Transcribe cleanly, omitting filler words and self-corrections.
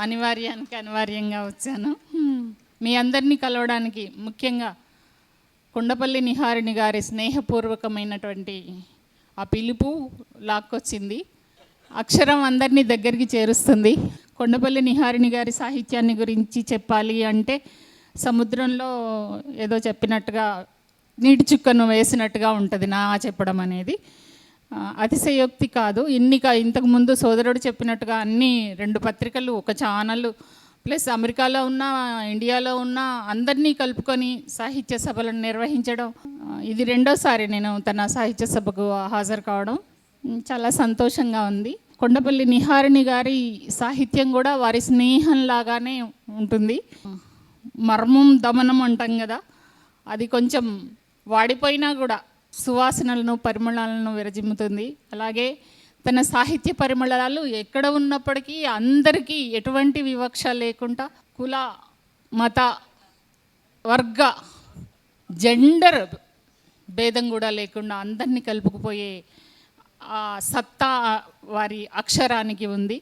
అనివార్యానికి అనివార్యంగా వచ్చాను. మీ అందరినీ కలవడానికి ముఖ్యంగా కొండపల్లి నిహారిణి గారి స్నేహపూర్వకమైనటువంటి ఆ పిలుపు లాక్కొచ్చింది. అక్షరం అందరినీ దగ్గరికి చేరుస్తుంది. కొండపల్లి నిహారిణి గారి సాహిత్యాన్ని గురించి చెప్పాలి అంటే సముద్రంలో ఏదో చెప్పినట్టుగా నీటి చుక్కను వేసినట్టుగా ఉంటుంది నా చెప్పడం అనేది. అతిశయోక్తి కాదు. ఇంతకుముందు సోదరుడు చెప్పినట్టుగా అన్ని 2 పత్రికలు, ఒక ఛానల్, ప్లస్ అమెరికాలో ఉన్న, ఇండియాలో ఉన్న అందరినీ కలుపుకొని సాహిత్య సభలను నిర్వహించడం, ఇది 2వసారి నేను తన సాహిత్య సభకు హాజరు కావడం. చాలా సంతోషంగా ఉంది. కొండపల్లి నిహారిణి గారి సాహిత్యం కూడా వారి స్నేహంలాగానే ఉంటుంది. మర్మం దమనం అంటాం కదా, అది కొంచెం వాడిపోయినా కూడా సువాసనలను పరిమళాలను విరజిమ్ముతుంది. అలాగే తన సాహిత్య పరిమళాలు ఎక్కడ ఉన్నప్పటికీ అందరికీ ఎటువంటి వివక్ష లేకుండా, కుల, మత, వర్గ, జెండర్ భేదం కూడా లేకుండా అందరినీ కలుపుకుపోయే సత్తా వారి అక్షరానికి ఉంది.